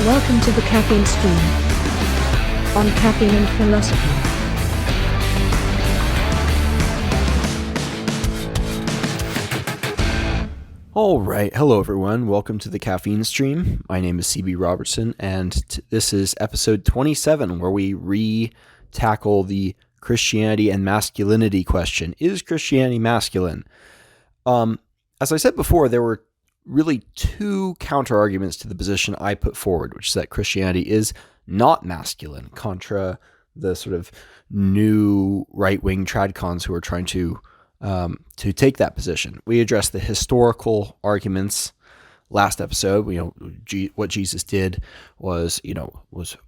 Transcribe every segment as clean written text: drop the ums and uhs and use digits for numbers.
Welcome to the Caffeine Stream on Caffeine and Philosophy. All right. Hello, everyone. Welcome to the Caffeine Stream. My name is CB Robertson, and this is episode 27, where we re-tackle the Christianity and masculinity question. Is Christianity masculine? As I said before, there were really two counter-arguments to the position I put forward, which is that Christianity is not masculine, contra the sort of new right-wing tradcons who are trying to take that position. We addressed the historical arguments last episode. What Jesus did was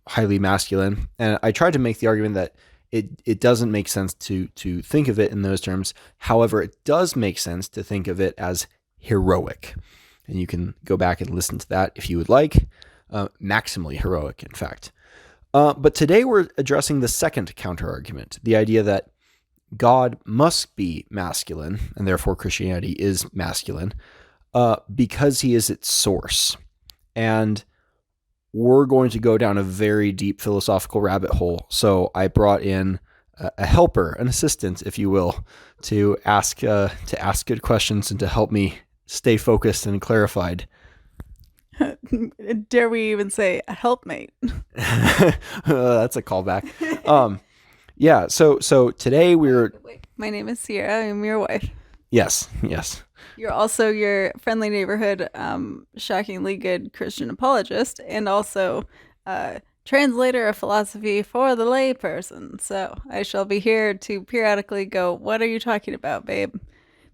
highly masculine, and I tried to make the argument that it doesn't make sense to think of it in those terms. However, it does make sense to think of it as heroic, and you can go back and listen to that if you would like. Maximally heroic, in fact. But today we're addressing the second counter-argument, the idea that God must be masculine, and therefore Christianity is masculine, because he is its source. And we're going to go down a very deep philosophical rabbit hole. So I brought in a helper, an assistant, if you will, to ask good questions and to help me stay focused and clarified. Dare we even say a helpmate? That's a callback. Yeah. So today we're. My name is Sierra. I'm your wife. Yes. You're also your friendly neighborhood, shockingly good Christian apologist, and also translator of philosophy for the layperson. So I shall be here to periodically go, "What are you talking about, babe?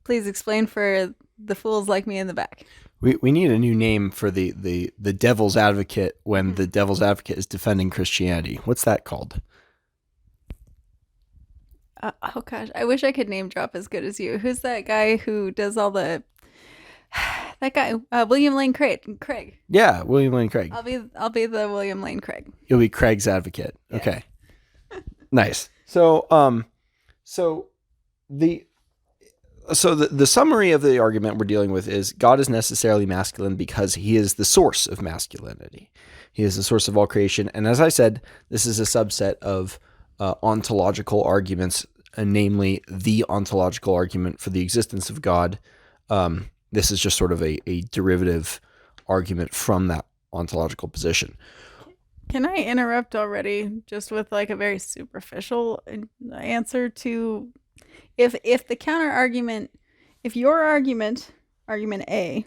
Please explain for the fools like me in the back." We need a new name for the devil's advocate when the devil's advocate is defending Christianity. What's that called? Oh gosh, I wish I could name drop as good as you. Who's that guy who does all the? That guy, William Lane Craig. Yeah, William Lane Craig. I'll be the William Lane Craig. You'll be Craig's advocate. Yes. Okay, nice. So the summary of the argument we're dealing with is God is necessarily masculine because he is the source of masculinity. He is the source of all creation, and as I said, this is a subset of ontological arguments, namely the ontological argument for the existence of God. This is just sort of a derivative argument from that ontological position. Can I interrupt already just with like a very superficial answer to if the counter argument, if your argument A,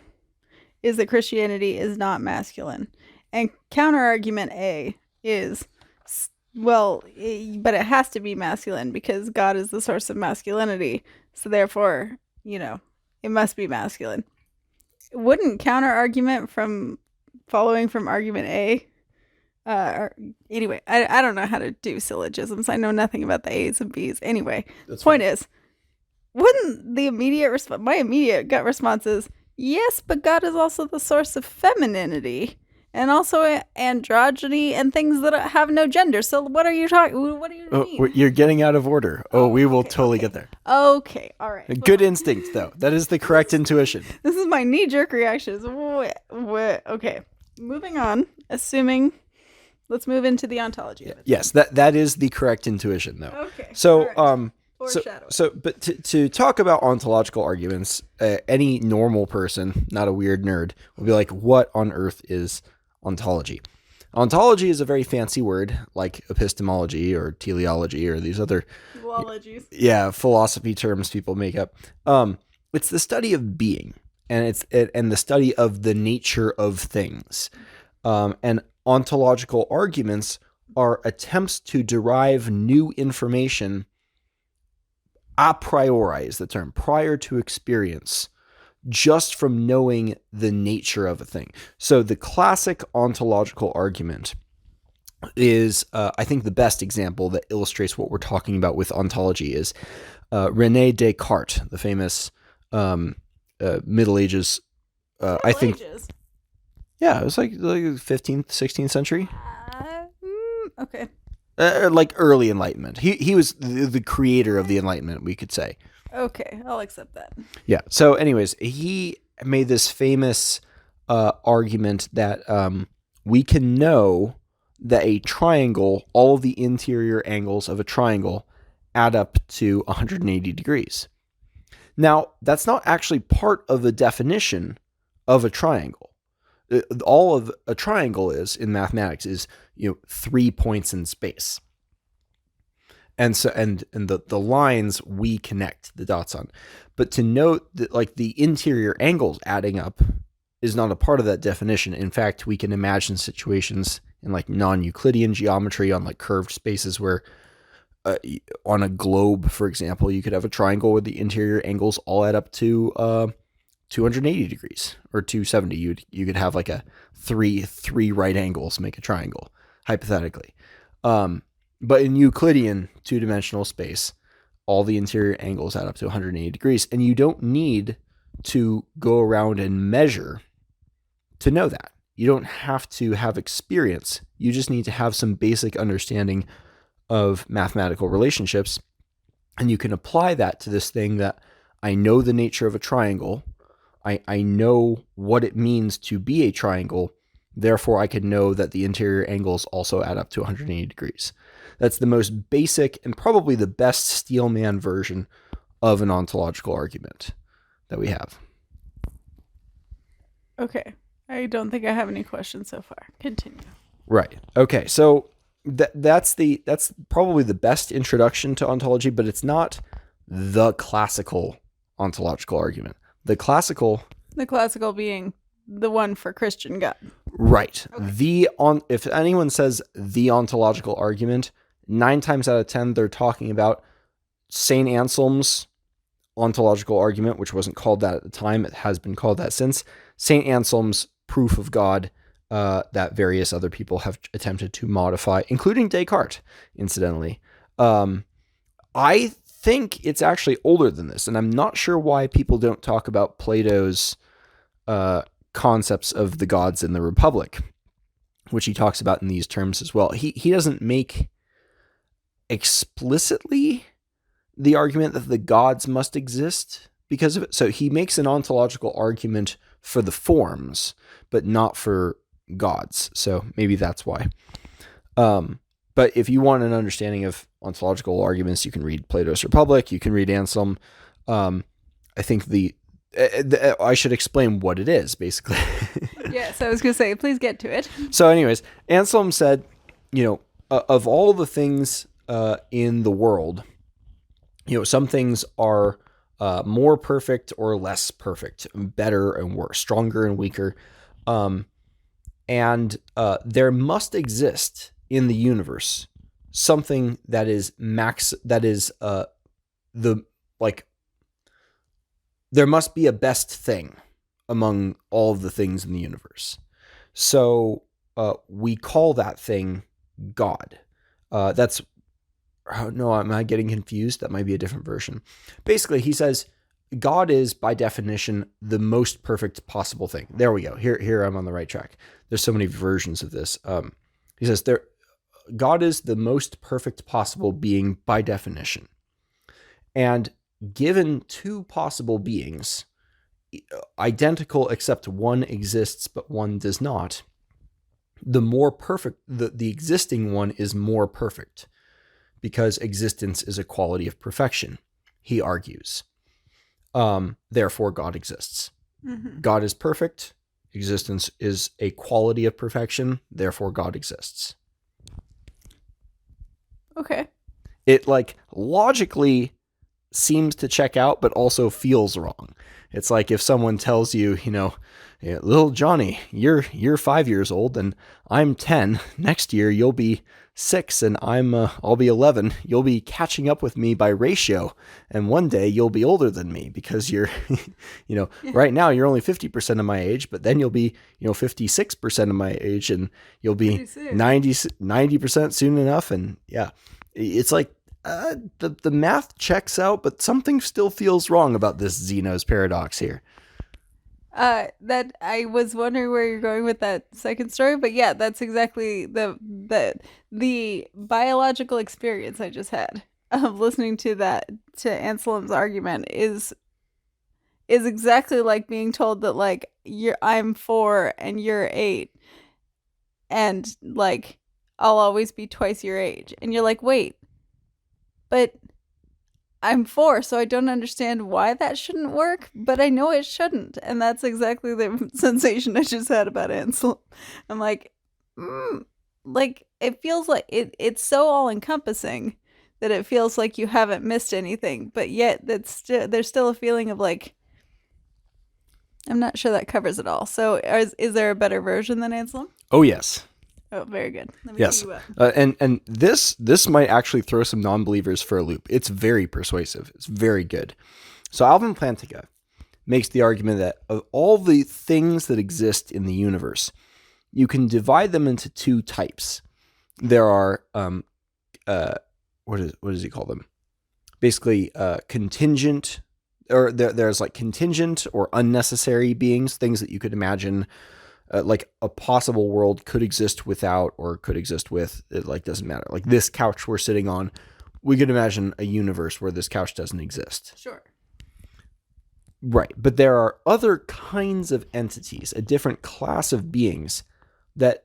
is that Christianity is not masculine, and counter argument A is, well, but it has to be masculine because God is the source of masculinity, so therefore, it must be masculine. Wouldn't counter argument from following from argument A? Anyway, I don't know how to do syllogisms. I know nothing about the A's and B's. Anyway, That's point fine. is, wouldn't the immediate my immediate gut response is yes, but God is also the source of femininity and also androgyny and things that have no gender. So what are you talking? What do you mean? You're getting out of order. We will totally get there. Okay, all right. Good instinct, though. That is the correct intuition. This is my knee-jerk reactions. Okay, moving on. Let's move into the ontology of it. Yes, that is the correct intuition, though. Okay. So, right. but to talk about ontological arguments, any normal person, not a weird nerd, will be like, "What on earth is ontology?" Ontology is a very fancy word, like epistemology or teleology or these other philosophy terms people make up. It's the study of being, and and the study of the nature of things, and ontological arguments are attempts to derive new information a priori is the term, prior to experience, just from knowing the nature of a thing. So the classic ontological argument is, I think the best example that illustrates what we're talking about with ontology is René Descartes, the famous Middle Ages, I think. Ages? Yeah, it was like 15th, 16th century. Okay. Like early Enlightenment. He was the creator of the Enlightenment, we could say. Okay, I'll accept that. Yeah. So anyways, he made this famous argument that we can know that a triangle, all of the interior angles of a triangle add up to 180 degrees. Now, that's not actually part of the definition of a triangle. All of a triangle is in mathematics is 3 points in space. And so and the lines we connect the dots on. But to note that like the interior angles adding up is not a part of that definition. In fact, we can imagine situations in like non-Euclidean geometry on like curved spaces where on a globe, for example, you could have a triangle where the interior angles all add up to 280 degrees or 270. You could have like a three right angles make a triangle, hypothetically. But in Euclidean two-dimensional space, all the interior angles add up to 180 degrees, and you don't need to go around and measure to know that. You don't have to have experience. You just need to have some basic understanding of mathematical relationships, and you can apply that to this thing that I know the nature of a triangle. I know what it means to be a triangle. Therefore, I can know that the interior angles also add up to 180 degrees. That's the most basic and probably the best steelman version of an ontological argument that we have. Okay. I don't think I have any questions so far. Continue. Right. Okay. So that's probably the best introduction to ontology, but it's not the classical ontological argument. The classical being the one for Christian God. Right. Okay. If anyone says the ontological argument, 9 times out of 10 they're talking about St. Anselm's ontological argument, which wasn't called that at the time. It has been called that since. St. Anselm's proof of God that various other people have attempted to modify, including Descartes, incidentally. I think it's actually older than this, and I'm not sure why people don't talk about Plato's concepts of the gods in the Republic, which he talks about in these terms as well. He doesn't make explicitly the argument that the gods must exist because of it. So he makes an ontological argument for the forms, but not for gods. So maybe that's why. But if you want an understanding of ontological arguments, you can read Plato's Republic. You can read Anselm. I think I should explain what it is, basically. Yes, I was going to say, please get to it. So anyways, Anselm said, of all the things in the world, some things are more perfect or less perfect, better and worse, stronger and weaker. And there must exist in the universe something that is there must be a best thing among all of the things in the universe. So we call that thing God. No, am I getting confused? That might be a different version. Basically, he says God is, by definition, the most perfect possible thing. There we go. Here I'm on the right track. There's so many versions of this. He says God is the most perfect possible being by definition. And given 2 possible beings, identical except one exists but one does not, the more perfect, the existing one is more perfect because existence is a quality of perfection, he argues. Therefore, God exists. Mm-hmm. God is perfect. Existence is a quality of perfection. Therefore, God exists. Okay. It logically seems to check out, but also feels wrong. It's like if someone tells you, little Johnny, you're 5 years old and I'm 10. Next year you'll be 6 and I'll be 11. You'll be catching up with me by ratio, and one day you'll be older than me because you're, right now you're only 50% of my age, but then you'll be, 56% of my age, and you'll be 90% soon enough. And yeah, it's like the math checks out, but something still feels wrong about this Zeno's paradox here. That I was wondering where you're going with that second story, but yeah, that's exactly the biological experience I just had of listening to Anselm's argument is exactly like being told that I'm 4 and you're 8. and like I'll always be twice your age. And you're like, wait, but I'm 4, so I don't understand why that shouldn't work, but I know it shouldn't. And that's exactly the sensation I just had about Ansel. I'm like, like it feels like it's so all encompassing that it feels like you haven't missed anything, but yet there's still a feeling of like, I'm not sure that covers it all. So is there a better version than Ansel? Oh, yes. Oh, very good. Let me Yes. see what. And this might actually throw some non-believers for a loop. It's very persuasive. It's very good. So Alvin Plantinga makes the argument that of all the things that exist in the universe, you can divide them into 2 types. There are, what does he call them? Basically, contingent, or there's like contingent or unnecessary beings, things that you could imagine. Like a possible world could exist without or could exist with. It like doesn't matter. Like this couch we're sitting on, we could imagine a universe where this couch doesn't exist. Sure. Right. But there are other kinds of entities, a different class of beings that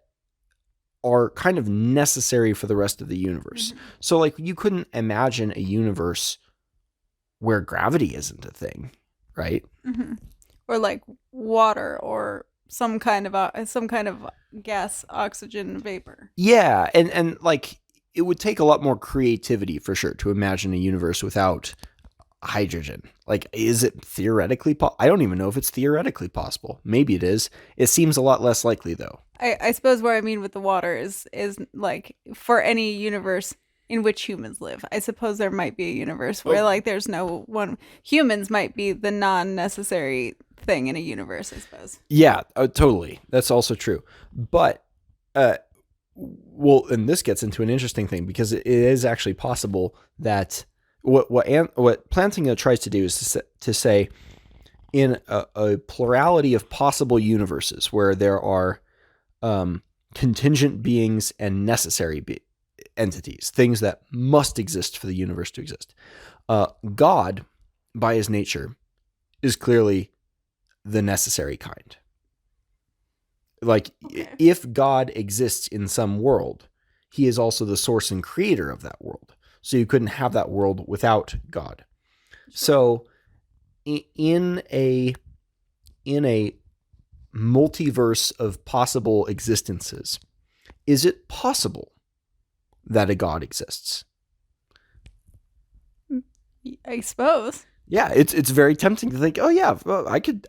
are kind of necessary for the rest of the universe. Mm-hmm. So like you couldn't imagine a universe where gravity isn't a thing, right? Mm-hmm. Or like water or some kind of gas, oxygen, vapor. Yeah, and like it would take a lot more creativity for sure to imagine a universe without hydrogen. Like, is it theoretically I don't even know if it's theoretically possible. Maybe it is. It seems a lot less likely though. I suppose what I mean with the water is like for any universe in which humans live. I suppose there might be a universe where like there's no one. Humans might be the non-necessary thing in a universe, I suppose. Yeah, totally. That's also true. But, well, and this gets into an interesting thing because it is actually possible that what Plantinga tries to do is to say in a plurality of possible universes where there are contingent beings and necessary entities, things that must exist for the universe to exist. God, by his nature, is clearly the necessary kind. Like, okay. If God exists in some world, he is also the source and creator of that world. So you couldn't have that world without God. Sure. So in a multiverse of possible existences, is it possible that a God exists? I suppose. Yeah, it's very tempting to think, oh yeah, well, I could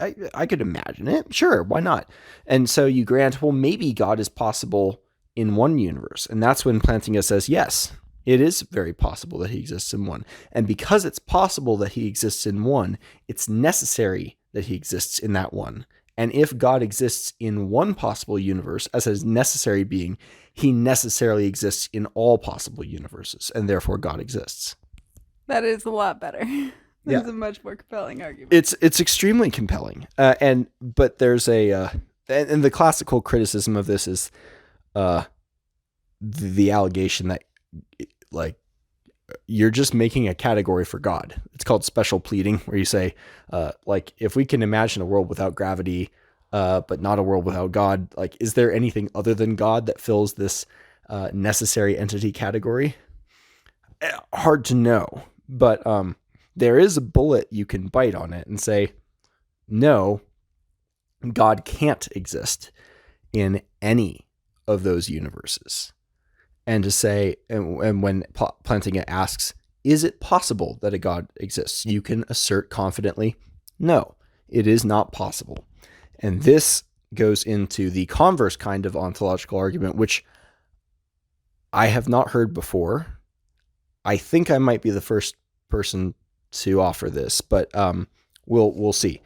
imagine it. Sure, why not? And so you grant, well, maybe God is possible in one universe. And that's when Plantinga says, yes, it is very possible that he exists in one. And because it's possible that he exists in one, it's necessary that he exists in that one. And if God exists in one possible universe as a necessary being, he necessarily exists in all possible universes, and therefore God exists. That is a lot better. Yeah. It's a much more compelling argument. It's extremely compelling. But there's and the classical criticism of this is the allegation that like you're just making a category for God. It's called special pleading, where you say like if we can imagine a world without gravity but not a world without God, like is there anything other than God that fills this necessary entity category? Hard to know, but there is a bullet you can bite on it and say, no, God can't exist in any of those universes. And to say, and when Plantinga asks, is it possible that a God exists? You can assert confidently, no, it is not possible. And this goes into the converse kind of ontological argument, which I have not heard before. I think I might be the first person to offer this, but we'll see.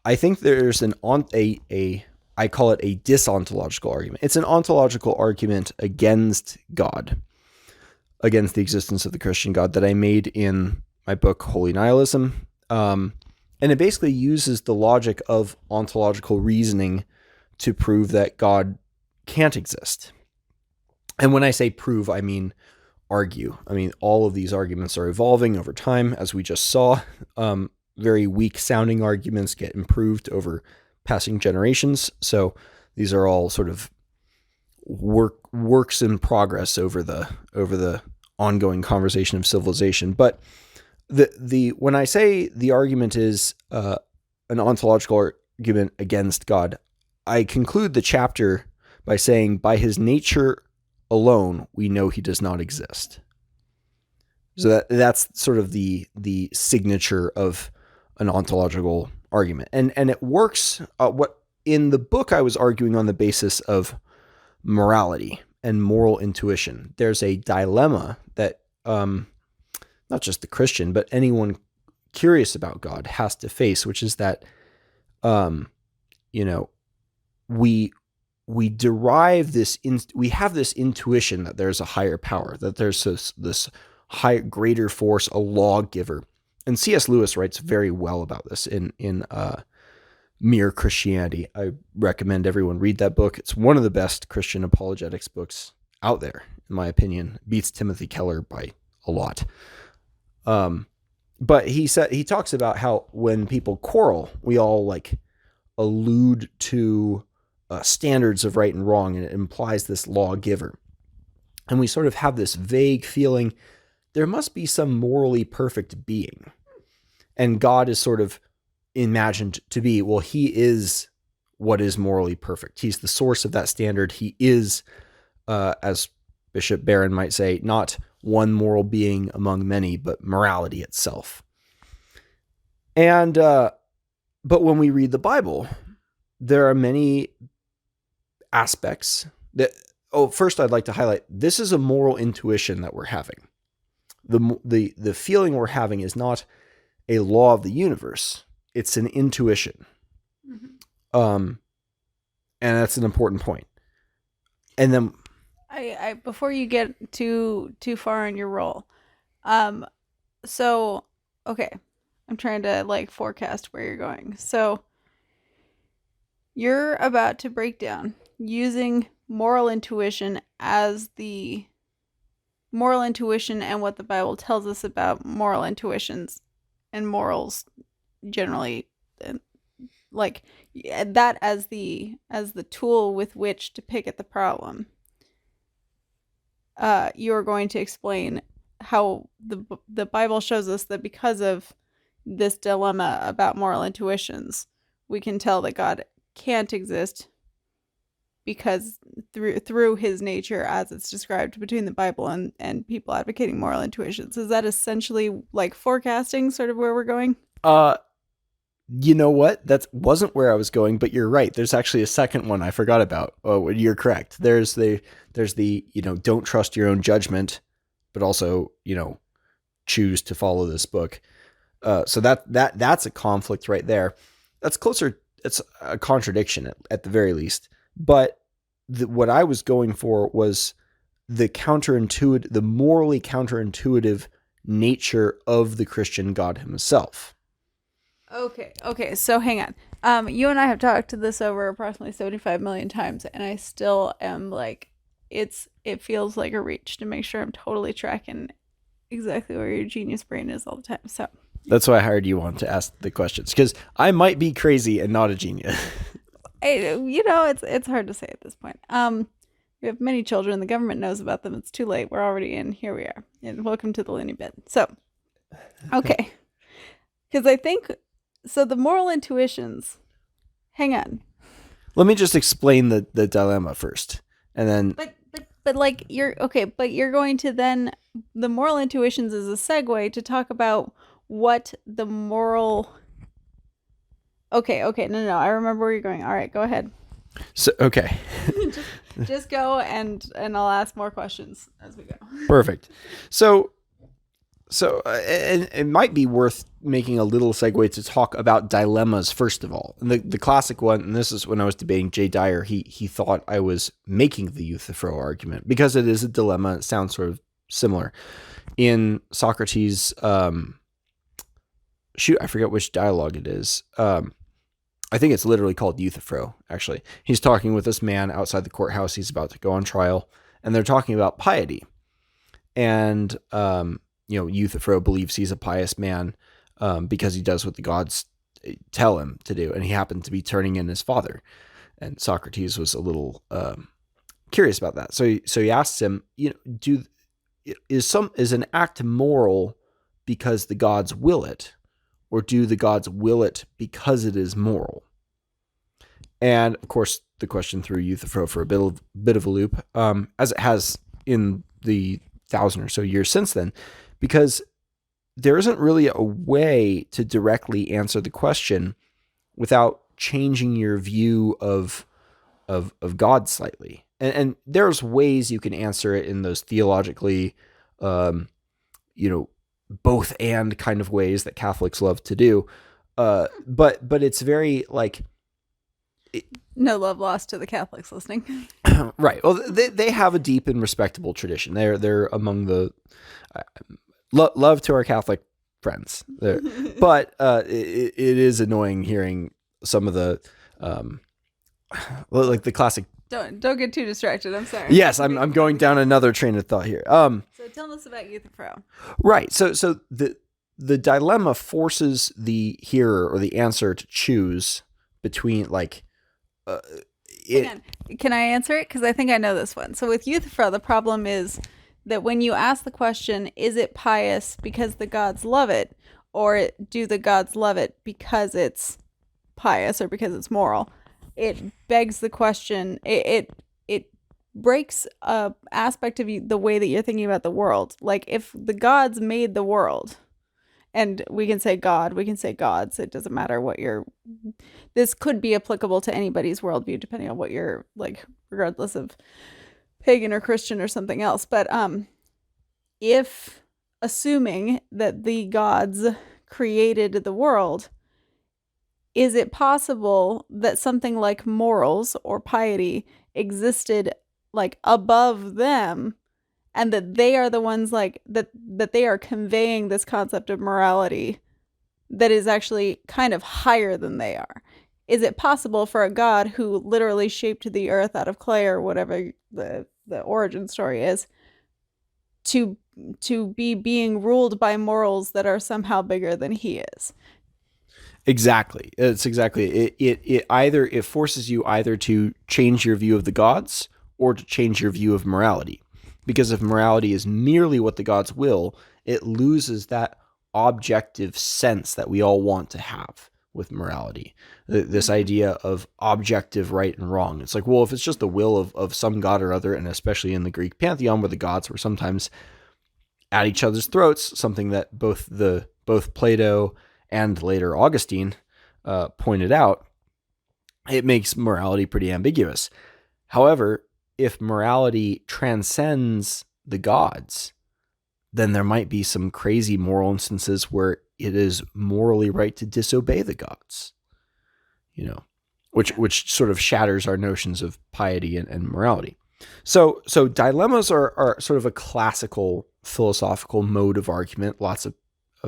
I think there's I call it a dis-ontological argument. It's an ontological argument against God, against the existence of the Christian God that I made in my book, Holy Nihilism. And it basically uses the logic of ontological reasoning to prove that God can't exist. And when I say prove, I mean argue. I mean, all of these arguments are evolving over time, as we just saw. Very weak sounding arguments get improved over passing generations. So these are all sort of works in progress over the ongoing conversation of civilization. But when I say the argument is an ontological argument against God, I conclude the chapter by saying, by his nature alone, we know he does not exist. So that's sort of the signature of an ontological argument. And it works. What in the book I was arguing on the basis of morality and moral intuition. There's a dilemma that not just the Christian, but anyone curious about God has to face, which is that we derive this we have this intuition that there's a higher power, that there's this higher, greater force, a lawgiver. And C.S. Lewis writes very well about this in Mere Christianity. I recommend everyone read that book. It's one of the best Christian apologetics books out there, in my opinion. Beats Timothy Keller by a lot. But he talks about how when people quarrel, we all like allude to standards of right and wrong, and it implies this lawgiver. And we sort of have this vague feeling there must be some morally perfect being. And God is sort of imagined to be, well, he is what is morally perfect. He's the source of that standard. He is, as Bishop Barron might say, not one moral being among many, but morality itself. And, but when we read the Bible, there are many aspects that, first I'd like to highlight, this is a moral intuition that we're having. The feeling we're having is not a law of the universe. It's an intuition. Mm-hmm. And that's an important point. And then I before you get too far in your role, so okay, I'm trying to like forecast where you're going. So you're about to break down using moral intuition as the moral intuition and what the Bible tells us about moral intuitions and morals generally, like that as the tool with which to pick at the problem. You are going to explain how the Bible shows us that because of this dilemma about moral intuitions, we can tell that God can't exist because through his nature as it's described between the Bible and people advocating moral intuitions. Is that essentially like forecasting sort of where we're going? You know what? That wasn't where I was going, but you're right. There's actually a second one I forgot about. Oh, you're correct. There's the, don't trust your own judgment, but also, choose to follow this book. So that's a conflict right there. That's closer. It's a contradiction at the very least. But what I was going for was the morally counterintuitive nature of the Christian God himself. Okay. So hang on. You and I have talked to this over approximately 75 million times, and I still am like, it feels like a reach to make sure I'm totally tracking exactly where your genius brain is all the time. So that's why I hired you on to ask the questions, because I might be crazy and not a genius. It's hard to say at this point. We have many children. The government knows about them. It's too late. We're already in. Here we are. And welcome to the loony bin. So, okay. Because I think, so the moral intuitions, hang on. Let me just explain the dilemma first. And then. But like, but you're going to then, the moral intuitions is a segue to talk about what the moral. Okay, no, I remember where you're going. All right, go ahead. So, okay. just go, and I'll ask more questions as we go. Perfect. So it might be worth making a little segue to talk about dilemmas first of all. And the classic one, and this is when I was debating Jay Dyer, he thought I was making the Euthyphro argument because it is a dilemma. It sounds sort of similar. In Socrates, I forget which dialogue it is. I think it's literally called Euthyphro, actually. He's talking with this man outside the courthouse. He's about to go on trial, and they're talking about piety. And, Euthyphro believes he's a pious man because he does what the gods tell him to do, and he happened to be turning in his father. And Socrates was a little curious about that. So he asks him, is an act moral because the gods will it, or do the gods will it because it is moral? And of course, the question threw Euthyphro for a bit of a loop, as it has in the 1,000 or so years since then, because there isn't really a way to directly answer the question without changing your view of God slightly. And there's ways you can answer it in those theologically, both and kind of ways that Catholics love to do. But it's very like, no love lost to the Catholics listening. Right. Well, they have a deep and respectable tradition. They're among the love to our Catholic friends. But it is annoying hearing some of the like the classic. Don't get too distracted. I'm sorry. Yes, I'm going down another train of thought here. So tell us about Euthyphro. Right. So the dilemma forces the hearer or the answer to choose between like. Hang on. Can I answer it? Because I think I know this one. So with Euthyphro, the problem is that when you ask the question, is it pious because the gods love it, or do the gods love it because it's pious or because it's moral? It begs the question. It breaks a aspect of the way that you're thinking about the world. Like if the gods made the world. And we can say God, we can say gods. It doesn't matter what this could be applicable to anybody's worldview, depending on what you're like, regardless of pagan or Christian or something else. But if assuming that the gods created the world, is it possible that something like morals or piety existed like above them? And that they are the ones like that they are conveying this concept of morality that is actually kind of higher than they are. Is it possible for a god who literally shaped the earth out of clay or whatever the origin story is to be being ruled by morals that are somehow bigger than he is? Exactly. It's exactly it forces you either to change your view of the gods or to change your view of morality. Because if morality is merely what the gods will, it loses that objective sense that we all want to have with morality. This idea of objective right and wrong. It's like, well, if it's just the will of some god or other, and especially in the Greek pantheon where the gods were sometimes at each other's throats, something that both Plato and later Augustine pointed out, it makes morality pretty ambiguous. However, if morality transcends the gods, then there might be some crazy moral instances where it is morally right to disobey the gods, which sort of shatters our notions of piety and morality. So dilemmas are sort of a classical philosophical mode of argument. Lots of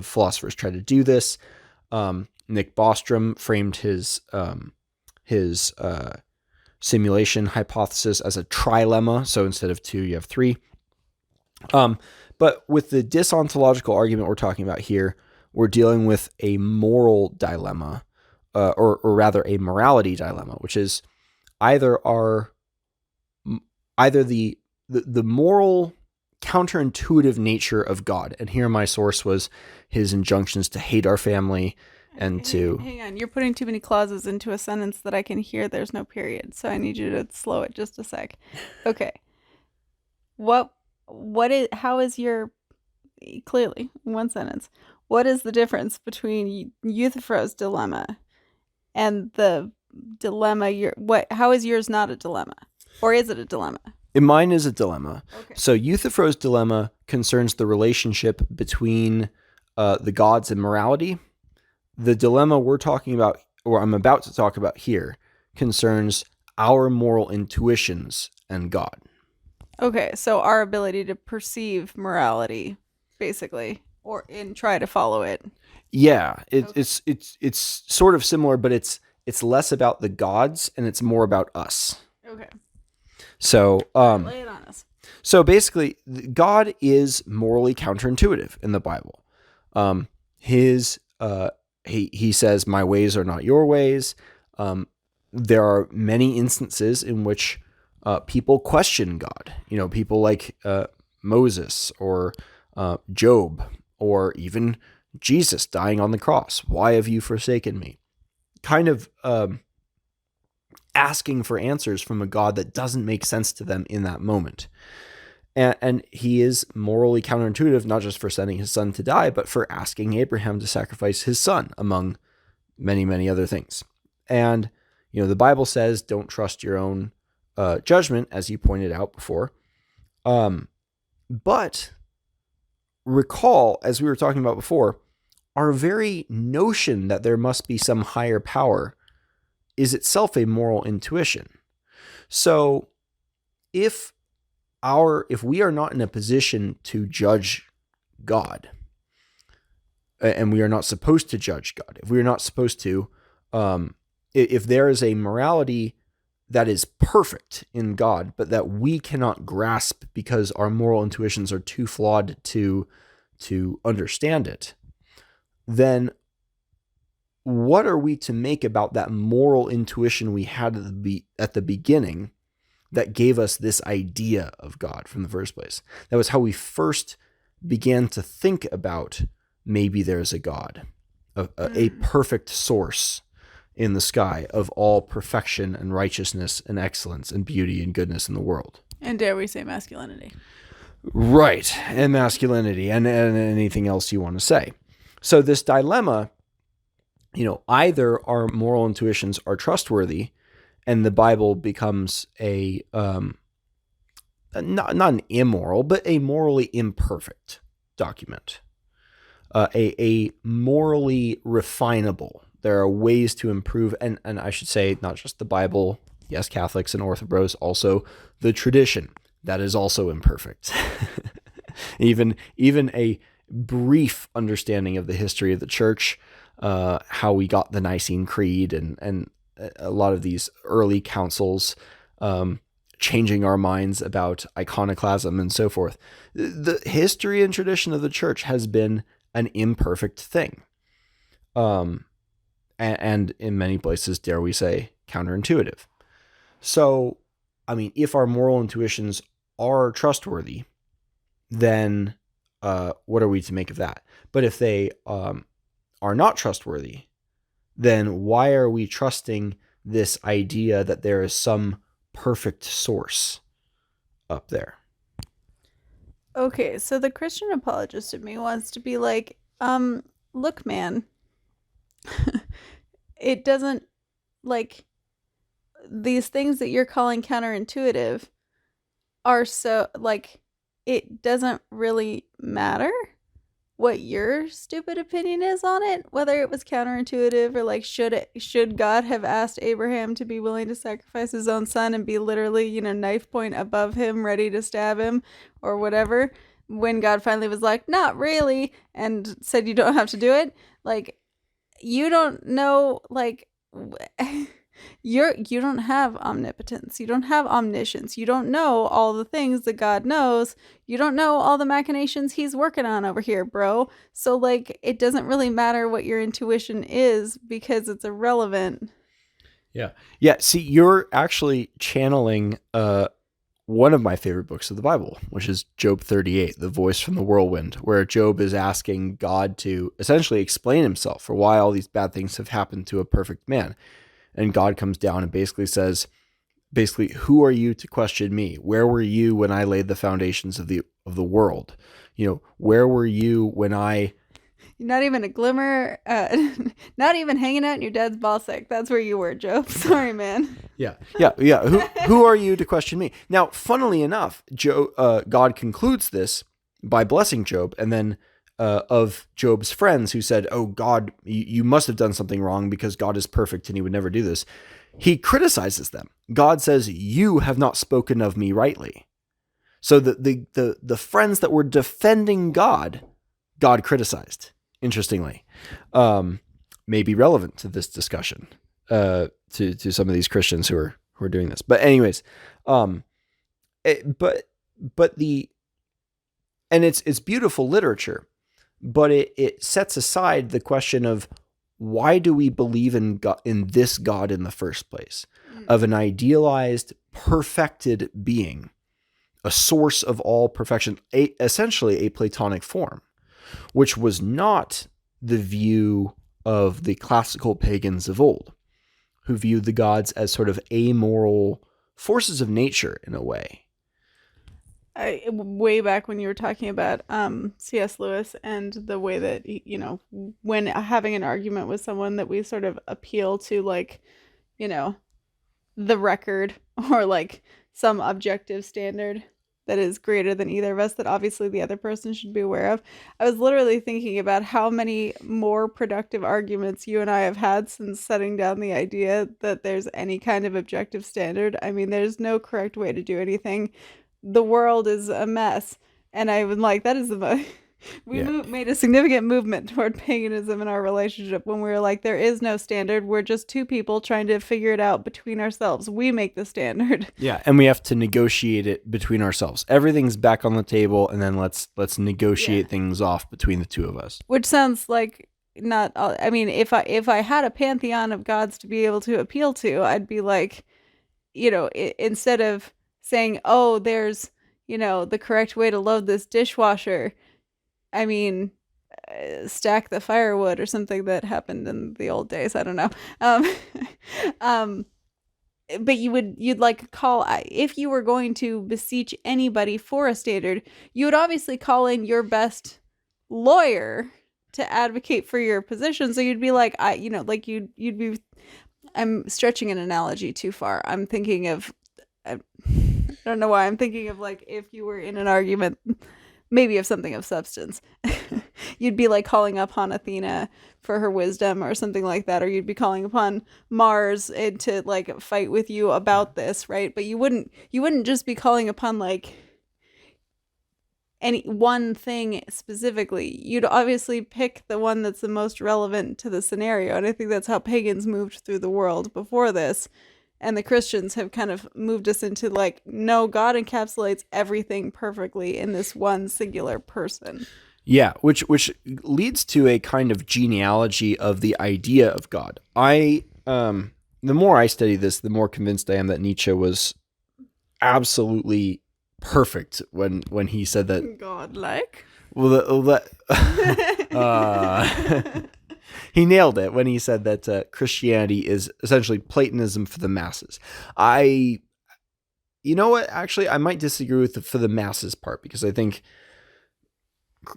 philosophers try to do this. Nick Bostrom framed his simulation hypothesis as a trilemma. So instead of two, you have three. But with the dis-ontological argument we're talking about here, we're dealing with a moral dilemma, or rather a morality dilemma, which is either the moral counterintuitive nature of God. And here my source was his injunctions to hate our family and to... Hang on, you're putting too many clauses into a sentence that I can hear there's no period. So I need you to slow it just a sec. Okay. How is your... Clearly, in one sentence. What is the difference between Euthyphro's dilemma and the dilemma how is yours not a dilemma? Or is it a dilemma? Mine is a dilemma. Okay. So Euthyphro's dilemma concerns the relationship between the gods and morality. The dilemma we're talking about, or I'm about to talk about here, concerns our moral intuitions and God. Okay, so our ability to perceive morality, basically, and try to follow it. Yeah, it's sort of similar, but it's less about the gods and it's more about us. Okay. So lay it on us. So basically, God is morally counterintuitive in the Bible. He says, "My ways are not your ways." There are many instances in which people question God. People like Moses or Job, or even Jesus dying on the cross. Why have you forsaken me? Kind of asking for answers from a God that doesn't make sense to them in that moment. And he is morally counterintuitive, not just for sending his son to die, but for asking Abraham to sacrifice his son, among many, many other things. And, the Bible says, don't trust your own judgment, as you pointed out before. But recall, as we were talking about before, our very notion that there must be some higher power is itself a moral intuition. So if we are not in a position to judge God, and we are not supposed to judge God, if we are not supposed to, if there is a morality that is perfect in God, but that we cannot grasp because our moral intuitions are too flawed to understand it, then what are we to make about that moral intuition we had at the beginning that gave us this idea of God from the first place? That was how we first began to think about maybe there's a God, a perfect source in the sky of all perfection and righteousness and excellence and beauty and goodness in the world. And dare we say masculinity? Right, and masculinity and anything else you want to say. So this dilemma, either our moral intuitions are trustworthy and the Bible becomes a not an immoral, but a morally imperfect document, a morally refinable. There are ways to improve, and I should say not just the Bible, yes, Catholics and Orthodox, also the tradition that is also imperfect. even a brief understanding of the history of the church, how we got the Nicene Creed and a lot of these early councils, changing our minds about iconoclasm and so forth. The history and tradition of the church has been an imperfect thing. And in many places, dare we say, counterintuitive. So, if our moral intuitions are trustworthy, then what are we to make of that? But if they are not trustworthy, then why are we trusting this idea that there is some perfect source up there? Okay, so the Christian apologist in me wants to be like, look, man, it doesn't, like, these things that you're calling counterintuitive are so, like, it doesn't really matter what your stupid opinion is on it, whether it was counterintuitive or like should God have asked Abraham to be willing to sacrifice his own son and be literally, knife point above him ready to stab him or whatever, when God finally was like, not really, and said you don't have to do it. Like, you don't know, like, you don't have omnipotence, you don't have omniscience, you don't know all the things that God knows, you don't know all the machinations he's working on over here, bro. So, like, it doesn't really matter what your intuition is because it's irrelevant. Yeah. See, you're actually channeling one of my favorite books of the Bible, which is Job 38, The Voice from the Whirlwind, where Job is asking God to essentially explain himself for why all these bad things have happened to a perfect man. And God comes down and basically says, who are you to question me? Where were you when I laid the foundations of the world? Where were you when I... Not even a glimmer, not even hanging out in your dad's ball sack. That's where you were, Job. Sorry, man. Yeah. Who are you to question me? Now, funnily enough, God concludes this by blessing Job, and then of Job's friends who said, oh, God, you must have done something wrong because God is perfect and he would never do this. He criticizes them. God says, you have not spoken of me rightly. So the friends that were defending God criticized, interestingly, may be relevant to this discussion, to some of these Christians who are doing this. But anyways, it's beautiful literature. But it sets aside the question of why do we believe in God, in this God in the first place, of an idealized, perfected being, a source of all perfection, essentially a Platonic form, which was not the view of the classical pagans of old, who viewed the gods as sort of amoral forces of nature in a way. Way back when you were talking about C.S. Lewis and the way that, when having an argument with someone, that we sort of appeal to, like, the record or like some objective standard that is greater than either of us, that obviously the other person should be aware of. I was literally thinking about how many more productive arguments you and I have had since setting down the idea that there's any kind of objective standard. I mean, there's no correct way to do anything. The world is a mess. And I was like, that is made a significant movement toward paganism in our relationship when we were like, there is no standard. We're just two people trying to figure it out between ourselves. We make the standard. Yeah, and we have to negotiate it between ourselves. Everything's back on the table, and then let's negotiate things off between the two of us. Which sounds like not. I mean, if I had a pantheon of gods to be able to appeal to, I'd be like, instead of saying, oh, there's the correct way to load this dishwasher, I mean, stack the firewood or something that happened in the old days. I don't know. But you'd like call, if you were going to beseech anybody for a standard, you would obviously call in your best lawyer to advocate for your position. So you'd be like, you'd be, I'm stretching an analogy too far. I'm thinking of, I don't know why I'm thinking of, like, if you were in an argument, maybe of something of substance, you'd be like calling upon Athena for her wisdom or something like that, or you'd be calling upon Mars to like fight with you about this, right? But you wouldn't just be calling upon like any one thing specifically. You'd obviously pick the one that's the most relevant to the scenario, and I think that's how pagans moved through the world before this. And the Christians have kind of moved us into like, no, God encapsulates everything perfectly in this one singular person. Yeah, which leads to a kind of genealogy of the idea of God. The more I study this, the more convinced I am that Nietzsche was absolutely perfect when he said that. Godlike? Well, he nailed it when he said that Christianity is essentially Platonism for the masses. You know what? Actually, I might disagree with the for the masses part, because I think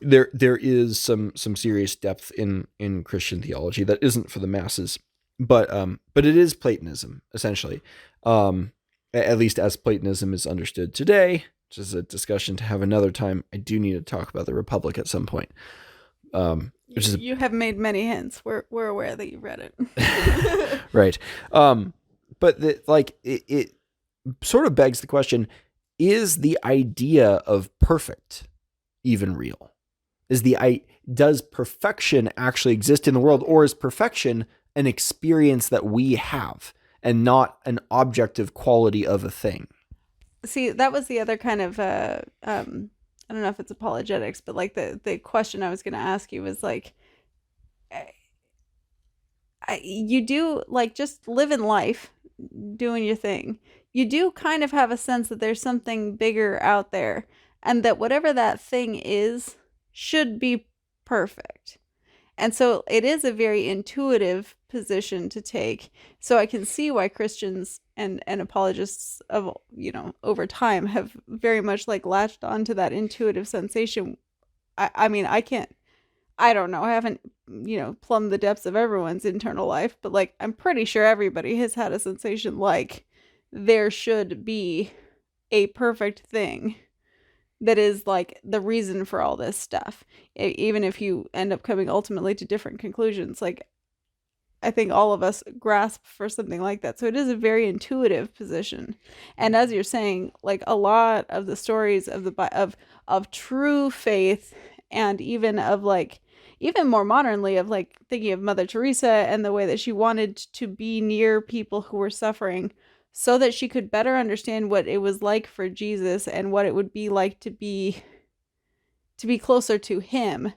there is some serious depth in Christian theology that isn't for the masses, but it is Platonism essentially, at least as Platonism is understood today, which is a discussion to have another time. I do need to talk about the Republic at some point. You have made many hints. We're aware that you read it. Right. But it sort of begs the question, is the idea of perfect even real? Does perfection actually exist in the world, or is perfection an experience that we have and not an objective quality of a thing? See, that was the other kind of I don't know if it's apologetics, but like the question I was going to ask you was like, you do like just living life, doing your thing. You do kind of have a sense that there's something bigger out there, and that whatever that thing is should be perfect. And so it is a very intuitive position to take. So I can see why Christians and apologists of, over time have very much like latched onto that intuitive sensation. I mean, I don't know. I haven't, plumbed the depths of everyone's internal life, but like, I'm pretty sure everybody has had a sensation like there should be a perfect thing that is like the reason for all this stuff. Even if you end up coming ultimately to different conclusions, like I think all of us grasp for something like that. So it is a very intuitive position. And as you're saying, like a lot of the stories of true faith, and even of like, even more modernly, of like thinking of Mother Teresa and the way that she wanted to be near people who were suffering, so that she could better understand what it was like for Jesus and what it would be like to be closer to him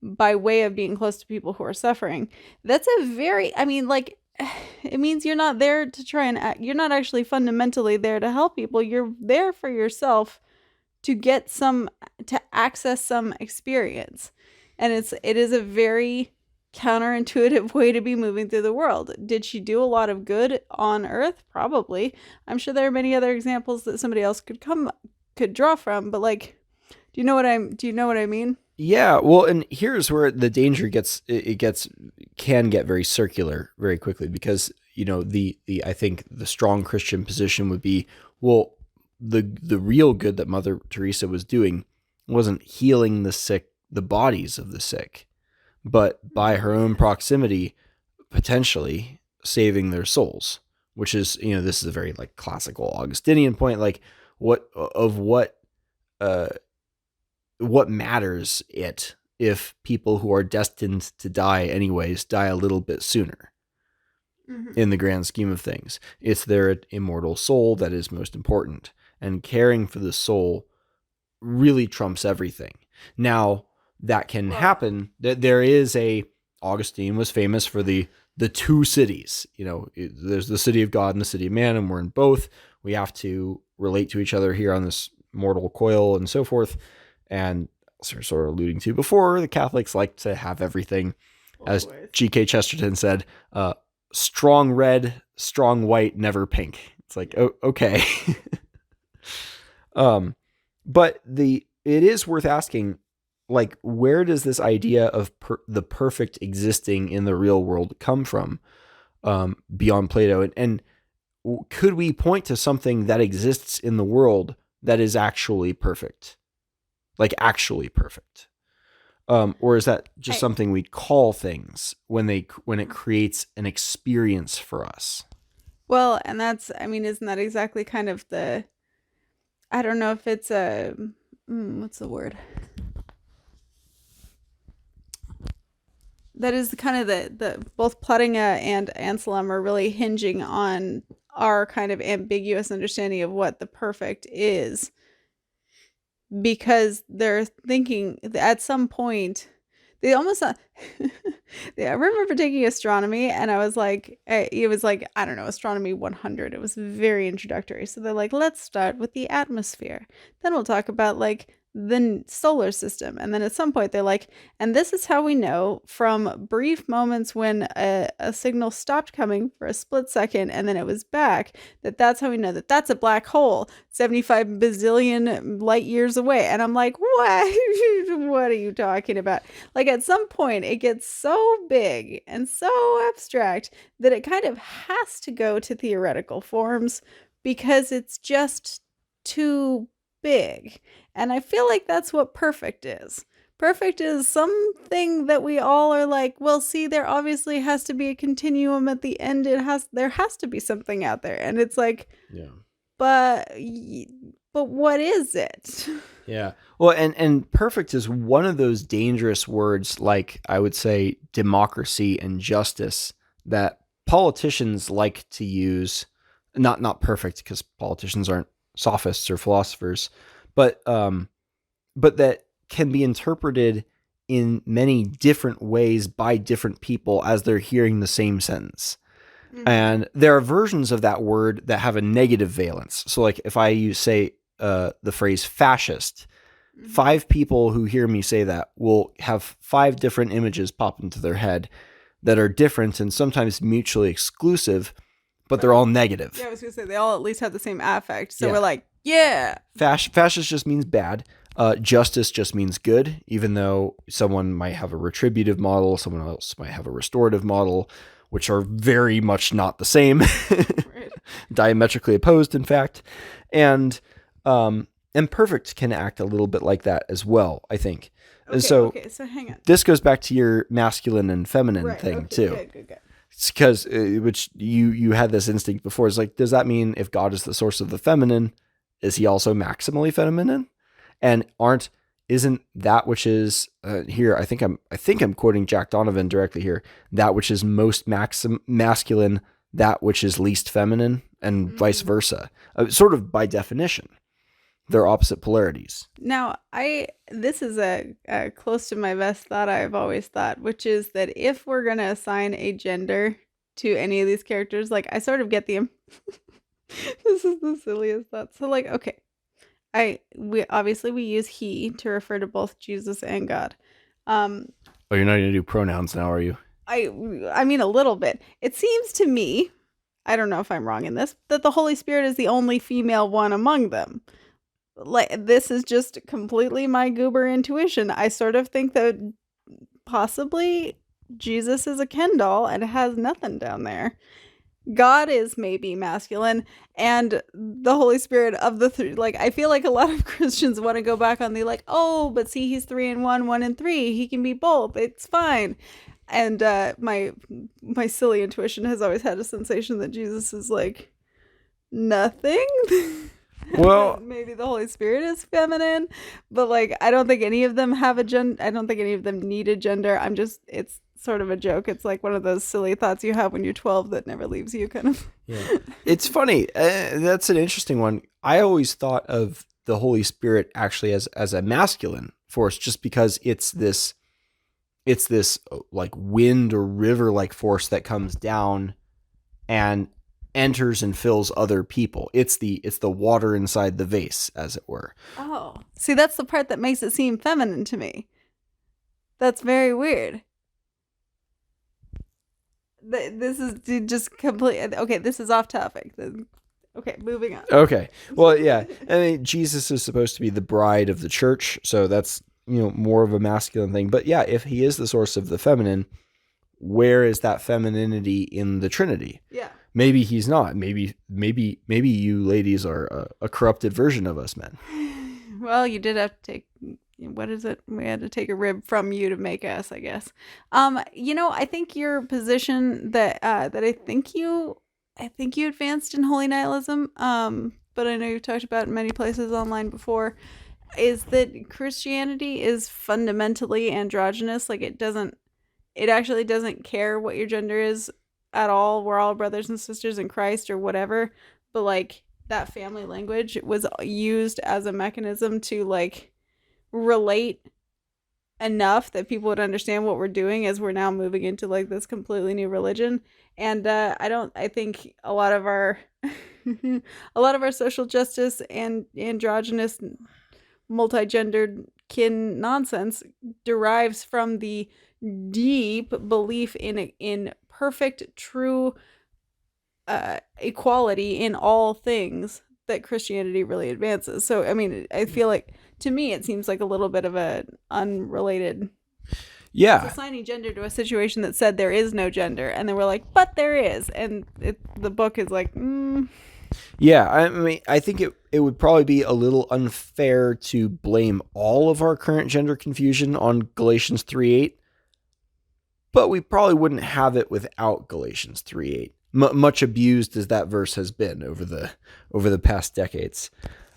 by way of being close to people who are suffering. That's a very, I mean, like, it means you're not there to try and you're not actually fundamentally there to help people. You're there for yourself to access some experience. And it is a very counterintuitive way to be moving through the world. Did she do a lot of good on Earth? Probably. I'm sure there are many other examples that somebody else could draw from, but like, do you know what I mean? Yeah, well, and here's where the danger can get very circular very quickly, because the I think the strong Christian position would be, well, the real good that Mother Teresa was doing wasn't healing the bodies of the sick, but by her own proximity, potentially saving their souls, which is, this is a very like classical Augustinian point, like what matters it if people who are destined to die anyways die a little bit sooner. In the grand scheme of things, it's their immortal soul that is most important, and caring for the soul really trumps everything. Now, that can happen. There is Augustine was famous for the two cities. There's the city of God and the city of man, and we're in both. We have to relate to each other here on this mortal coil and so forth. And as we were sort of alluding to before, the Catholics like to have everything, as G.K. Chesterton said, strong red, strong white, never pink. It's like, oh, okay. But it is worth asking, like, where does this idea of the perfect existing in the real world come from, beyond Plato? And could we point to something that exists in the world that is actually perfect? Like actually perfect? Or is that just something we call things when it creates an experience for us? Well, and isn't that exactly kind of I don't know if it's what's the word? That is kind of the both Plotinga and Anselm are really hinging on our kind of ambiguous understanding of what the perfect is, because they're thinking at some point they almost I remember taking astronomy, and I was like, it was like, I don't know, astronomy 100. It was very introductory. So they're like, let's start with the atmosphere, then we'll talk about like the solar system, and then at some point they're like, and this is how we know from brief moments when a signal stopped coming for a split second and then it was back, that's how we know that that's a black hole 75 bazillion light years away. And I'm like, what are you talking about? Like, at some point it gets so big and so abstract that it kind of has to go to theoretical forms, because it's just too big. And I feel like that's what perfect is. Perfect is something that we all are like, well, see, there obviously has to be a continuum at the end. There has to be something out there. And it's like, yeah, but what is it? Yeah. Well, and perfect is one of those dangerous words, like I would say democracy and justice, that politicians like to use. Not perfect, because politicians aren't sophists or philosophers, but that can be interpreted in many different ways by different people as they're hearing the same sentence. Mm-hmm. And there are versions of that word that have a negative valence. So like if I say the phrase fascist, mm-hmm. 5 people who hear me say that will have 5 different images pop into their head that are different and sometimes mutually exclusive, but they're all negative. Yeah, I was going to say, they all at least have the same affect. So we're like, yeah. Fascist just means bad. Justice just means good, even though someone might have a retributive model, someone else might have a restorative model, which are very much not the same. Right. Diametrically opposed, in fact. And perfect can act a little bit like that as well, I think. Okay, so hang on. This goes back to your masculine and feminine thing, too. Good. It's because, which you had this instinct before. It's like, does that mean if God is the source of the feminine, is he also maximally feminine? And isn't that which is here? I think I'm quoting Jack Donovan directly here. That which is most masculine, that which is least feminine, and vice versa. Sort of by definition, they're opposite polarities. Now, this is a close to my best thought I've always thought, which is that if we're going to assign a gender to any of these characters. Like, I sort of get the this is the silliest thought. So, like, okay, we use he to refer to both Jesus and God. Oh, you're not going to do pronouns now, are you? I mean, a little bit. It seems to me, I don't know if I'm wrong in this, that the Holy Spirit is the only female one among them. Like, this is just completely my goober intuition. I sort of think that possibly Jesus is a Ken doll and has nothing down there. God is maybe masculine, and the Holy Spirit of the three. Like, I feel like a lot of Christians want to go back on the like, oh, but see, he's 3 in 1, 1 in 3. He can be both. It's fine. And my silly intuition has always had a sensation that Jesus is like nothing. Well, maybe the Holy Spirit is feminine, but like, I don't think any of them have a gender. I don't think any of them need a gender. It's sort of a joke. It's like one of those silly thoughts you have when you're 12 that never leaves you, kind of. Yeah. It's funny. That's an interesting one. I always thought of the Holy Spirit actually as a masculine force, just because it's this like wind or river like force that comes down and enters and fills other people. It's the water inside the vase, as it were. Oh, see, that's the part that makes it seem feminine to me. That's very weird. This is just complete. Okay, this is off topic. Okay, moving on. Okay. Well, yeah. I mean, Jesus is supposed to be the bride of the church, so that's, more of a masculine thing. But yeah, if he is the source of the feminine, where is that femininity in the Trinity? Yeah. Maybe he's not. Maybe you ladies are a corrupted version of us men. Well, you did have to take, what is it? We had to take a rib from you to make us, I guess. I think your position that I think you advanced in holy nihilism, but I know you've talked about it in many places online before, is that Christianity is fundamentally androgynous. Like, it actually doesn't care what your gender is at all. We're all brothers and sisters in Christ or whatever. But like, that family language was used as a mechanism to like relate enough that people would understand what we're doing as we're now moving into like this completely new religion. And I think a lot of our social justice and androgynous multi-gendered kin nonsense derives from the deep belief in perfect, true equality in all things that Christianity really advances. So, I mean, I feel like, to me, it seems like a little bit of an unrelated... Yeah. It's assigning gender to a situation that said there is no gender, and then we're like, but there is. And the book is like, Yeah, I mean, I think it would probably be a little unfair to blame all of our current gender confusion on Galatians 3:8, but we probably wouldn't have it without Galatians 3:8. Much abused as that verse has been over the past decades.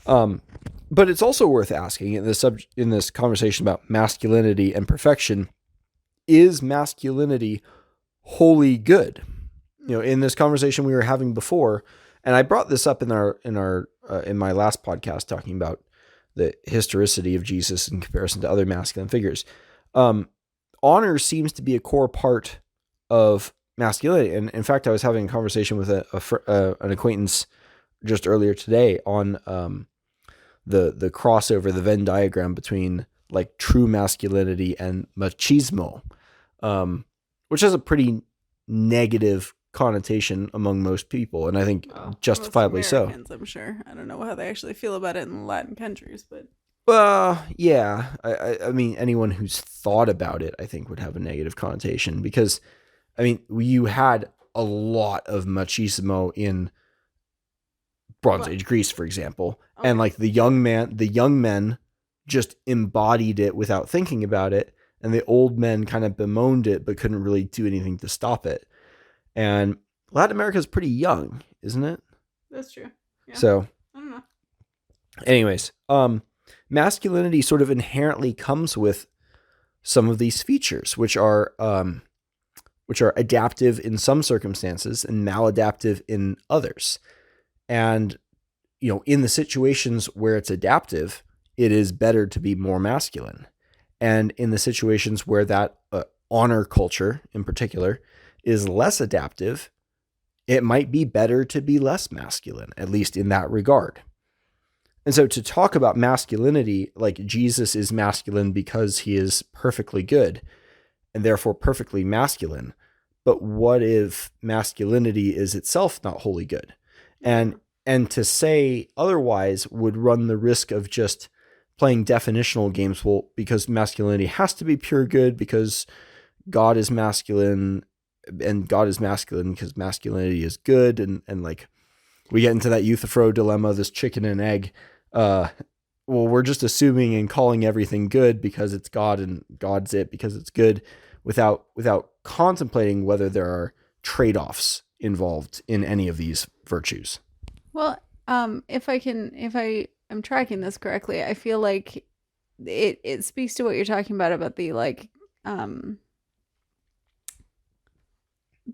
But it's also worth asking in this conversation about masculinity and perfection, is masculinity wholly good? In this conversation we were having before, and I brought this up in my last podcast talking about the historicity of Jesus in comparison to other masculine figures. Honor seems to be a core part of masculinity, and in fact, I was having a conversation with an acquaintance just earlier today on the crossover, the Venn diagram between like true masculinity and machismo, which has a pretty negative connotation among most people, and I think justifiably so. I'm sure. I don't know how they actually feel about it in Latin countries, but yeah. I mean, anyone who's thought about it, I think, would have a negative connotation, because, I mean, you had a lot of machismo in Bronze Age Greece, for example, and like the young men just embodied it without thinking about it, and the old men kind of bemoaned it but couldn't really do anything to stop it. And Latin America is pretty young, isn't it? That's true. Yeah. So, I don't know. Anyways, masculinity sort of inherently comes with some of these features, which are adaptive in some circumstances and maladaptive in others. And, in the situations where it's adaptive, it is better to be more masculine. And in the situations where that honor culture in particular is less adaptive, it might be better to be less masculine, at least in that regard. And so to talk about masculinity, like Jesus is masculine because he is perfectly good and therefore perfectly masculine. But what if masculinity is itself not wholly good? And to say otherwise would run the risk of just playing definitional games. Well, because masculinity has to be pure good because God is masculine, and God is masculine because masculinity is good. And like we get into that Euthyphro dilemma, this chicken and egg. Well, we're just assuming and calling everything good because it's God, and God's it because it's good, without contemplating whether there are trade-offs involved in any of these virtues. Well, if I am tracking this correctly, I feel like it speaks to what you're talking about the like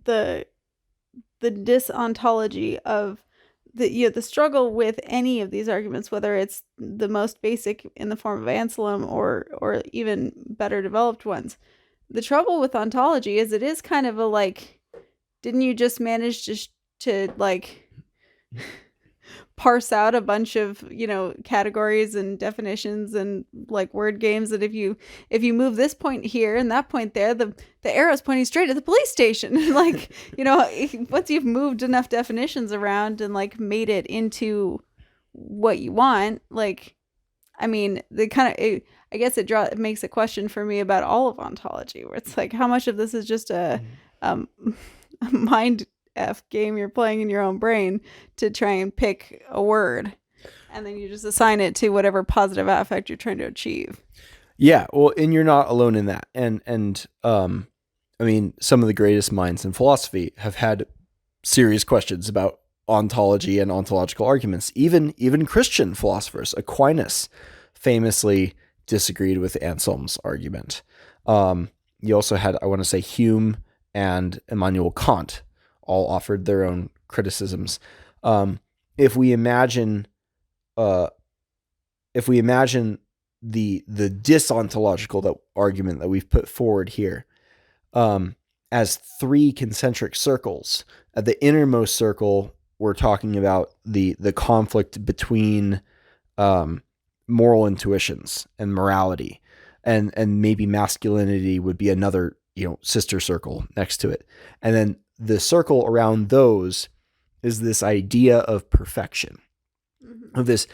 the dis-ontology of the struggle with any of these arguments, whether it's the most basic in the form of Anselm or even better developed ones. The trouble with ontology is it is kind of a like, didn't you just manage to like parse out a bunch of, categories and definitions and like word games that if you move this point here and that point there, the arrow's pointing straight at the police station. Like, once you've moved enough definitions around and like made it into what you want, like, I mean, I guess it makes a question for me about all of ontology, where it's like, how much of this is just a mind F game you're playing in your own brain to try and pick a word, and then you just assign it to whatever positive affect you're trying to achieve. Yeah, well, and you're not alone in that. And I mean, some of the greatest minds in philosophy have had serious questions about ontology and ontological arguments. Even Christian philosophers, Aquinas famously disagreed with Anselm's argument. You also had, I want to say, Hume and Immanuel Kant all offered their own criticisms. If we imagine the dis-ontological argument that we've put forward here as three concentric circles, at the innermost circle, we're talking about the conflict between moral intuitions and morality, and maybe masculinity would be another sister circle next to it, and then the circle around those is this idea of perfection, of this,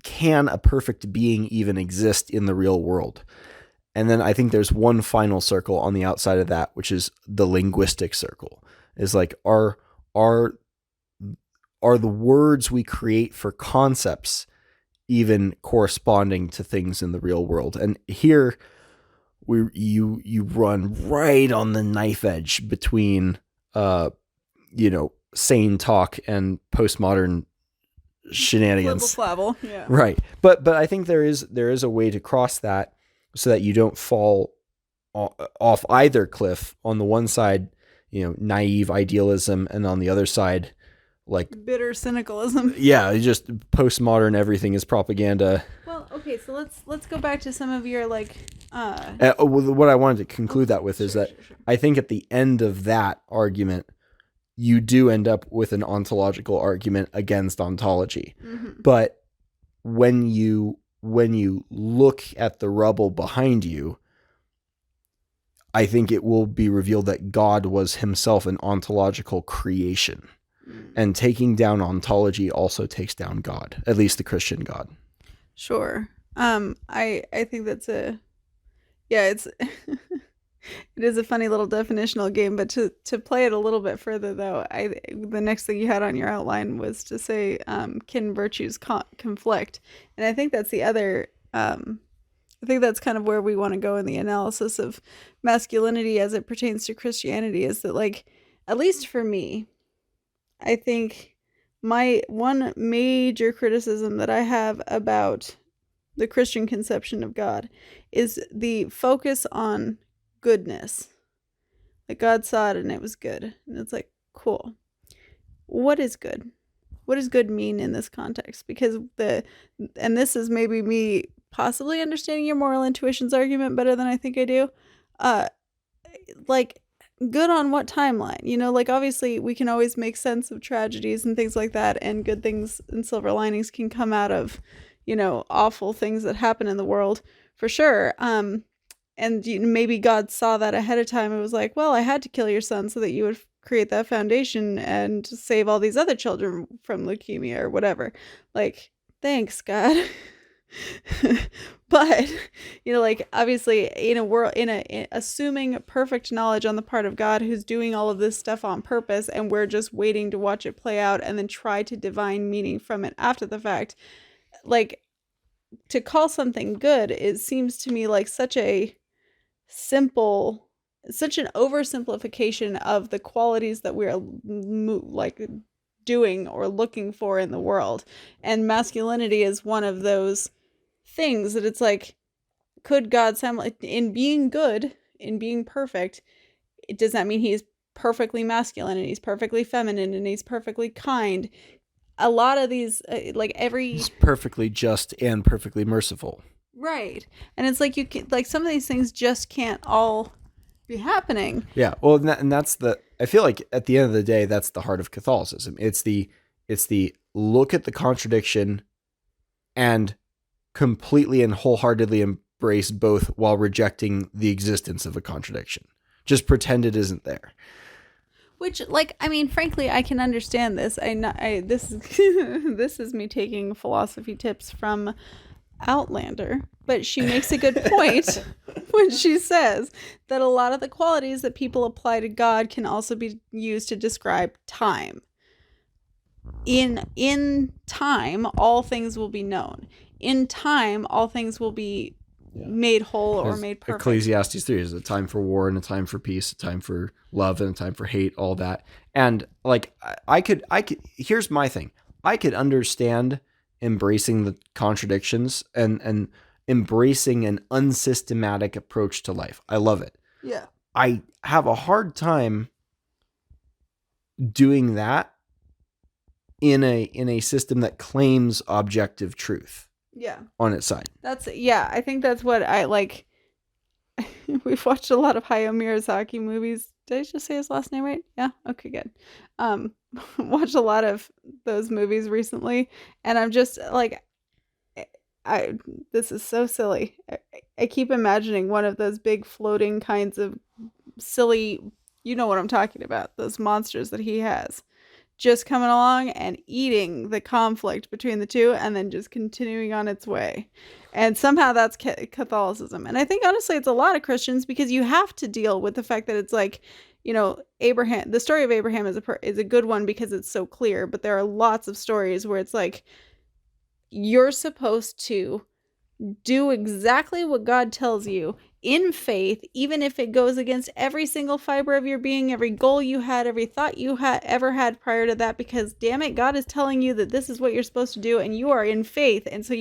can a perfect being even exist in the real world? And then I think there's one final circle on the outside of that, which is the linguistic circle. Is like, are the words we create for concepts even corresponding to things in the real world? And here you run right on the knife edge between sane talk and postmodern shenanigans. Flabble, yeah. Right. But I think there is a way to cross that so that you don't fall off either cliff. On the one side, naive idealism, and on the other side, like bitter cynicalism. Yeah, just postmodern, everything is propaganda. Well, okay, so let's go back to some of your like what I wanted to conclude that with is that I think at the end of that argument, you do end up with an ontological argument against ontology. Mm-hmm. But when you look at the rubble behind you, I think it will be revealed that God was himself an ontological creation. Mm. And taking down ontology also takes down God, at least the Christian God. Sure. I think that's it's it is a funny little definitional game, but to play it a little bit further though, the next thing you had on your outline was to say, can virtues conflict? And I think that's the other, I think that's kind of where we want to go in the analysis of masculinity as it pertains to Christianity, is that, like, at least for me, I think my one major criticism that I have about the Christian conception of God is the focus on goodness. Like, God saw it and it was good. And it's cool. What is good? What does good mean in this context? Because and this is maybe me possibly understanding your moral intuitions argument better than I think I do. good on what timeline? You know, like obviously we can always make sense of tragedies and things like that, and good things and silver linings can come out of, you know, awful things that happen in the world for sure. And maybe God saw that ahead of time and was like, well, I had to kill your son so that you would create that foundation and save all these other children from leukemia or whatever. Like, thanks, God. But, you know, like obviously in a world, assuming perfect knowledge on the part of God, who's doing all of this stuff on purpose, and we're just waiting to watch it play out and then try to divine meaning from it after the fact. Like, to call something good, it seems to me like such an oversimplification of the qualities that we are like doing or looking for in the world. And masculinity is one of those things that it's like, could God in being good, in being perfect, does that mean he's perfectly masculine and he's perfectly feminine and he's perfectly kind? A lot of these, he's perfectly just and perfectly merciful. Right. And it's like, like some of these things just can't all be happening. Yeah. Well, and that's I feel like at the end of the day, that's the heart of Catholicism. It's the look at the contradiction and completely and wholeheartedly embrace both while rejecting the existence of a contradiction. Just pretend it isn't there. Which, like, I mean, frankly, I can understand this. This is me taking philosophy tips from Outlander, but she makes a good point when she says that a lot of the qualities that people apply to God can also be used to describe time. In time, all things will be known. In time, all things will be made whole or made perfect. Ecclesiastes 3 is a time for war and a time for peace, a time for love and a time for hate, all that. And like, I could, here's my thing. I could understand embracing the contradictions and embracing an unsystematic approach to life. I love it. Yeah. I have a hard time doing that in a system that claims objective truth. Yeah. On its side. I think that's what I like. We've watched a lot of Hayao Miyazaki movies. Did I just say his last name right? Yeah. Okay, good. Watched a lot of those movies recently, and I'm just like, this is so silly. I keep imagining one of those big floating kinds of silly, you know what I'm talking about, those monsters that he has, just coming along and eating the conflict between the two and then just continuing on its way. And somehow that's Catholicism. And I think honestly it's a lot of Christians, because you have to deal with the fact that it's like, you know, Abraham, the story of Abraham is a good one because it's so clear, but there are lots of stories where it's like, you're supposed to do exactly what God tells you in faith, even if it goes against every single fiber of your being, every goal you had, every thought you had ever had prior to that, because damn it, God is telling you that this is what you're supposed to do, and you are in faith, and so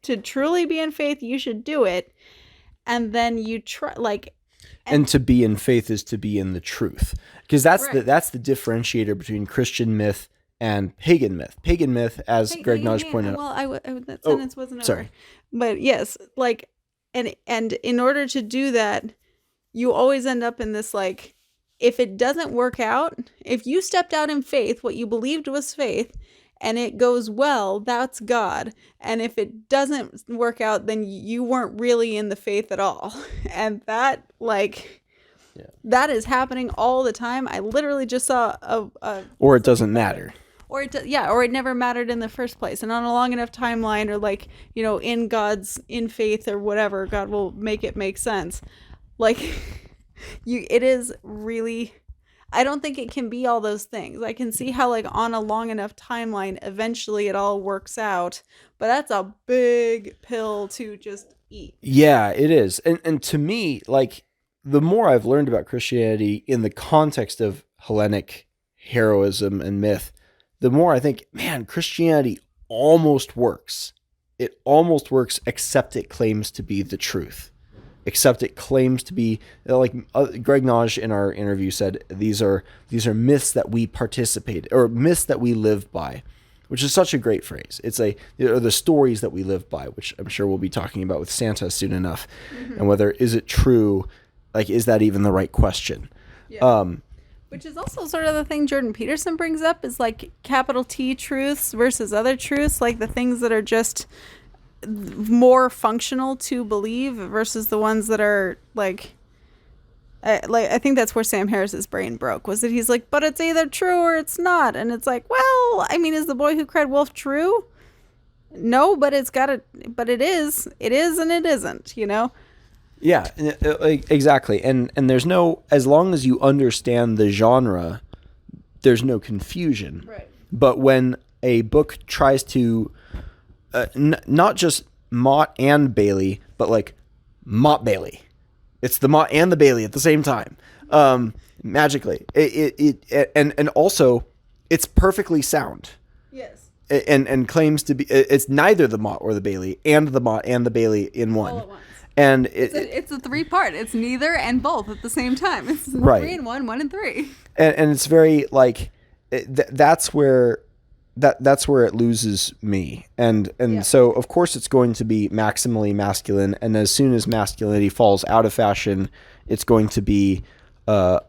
to truly be in faith, you should do it, and then you try and to be in faith is to be in the truth, because that's right. that's the differentiator between Christian myth and pagan myth. Pagan myth, as Greg Naj pointed out. Well, that sentence wasn't sorry. over. But yes, like, and in order to do that, you always end up in this, like, if it doesn't work out, if you stepped out in faith, what you believed was faith, and it goes well, that's God. And if it doesn't work out, then you weren't really in the faith at all. And that, like... Yeah. That is happening all the time. I literally just saw or it doesn't matter. Or it never mattered in the first place. And on a long enough timeline, or like, you know, in faith or whatever, God will make it make sense. Like, it is really, I don't think it can be all those things. I can see how, like, on a long enough timeline, eventually it all works out. But that's a big pill to just eat. Yeah, it is. And to me, like, the more I've learned about Christianity in the context of Hellenic heroism and myth, the more I think, man, Christianity almost works. It almost works, except it claims to be the truth. Except it claims to be, like Greg Naj in our interview said, these are myths that we participate, or myths that we live by, which is such a great phrase. It's the stories that we live by, which I'm sure we'll be talking about with Santa soon enough. Mm-hmm. And whether is it true Like, is that even the right question? Yeah. Which is also sort of the thing Jordan Peterson brings up, is like capital T truths versus other truths, like the things that are just more functional to believe versus the ones that are like I think that's where Sam Harris's brain broke, was that he's like, but it's either true or it's not. And it's like, well, I mean, is The Boy Who Cried Wolf true? No, but but it is and it isn't, you know? Yeah, exactly. And there's no, as long as you understand the genre, there's no confusion. Right. But when a book tries to not just Mott and Bailey, but like Mott Bailey, it's the Mott and the Bailey at the same time, magically. And also, it's perfectly sound. Yes. And claims to be, it's neither the Mott or the Bailey, and the Mott and the Bailey in one. All at once. And it's a three-part. It's neither and both at the same time. It's right. 3 and 1, 1 and 3. And it's very like that's where it loses me. And Yeah. So of course it's going to be maximally masculine. And as soon as masculinity falls out of fashion, it's going to be I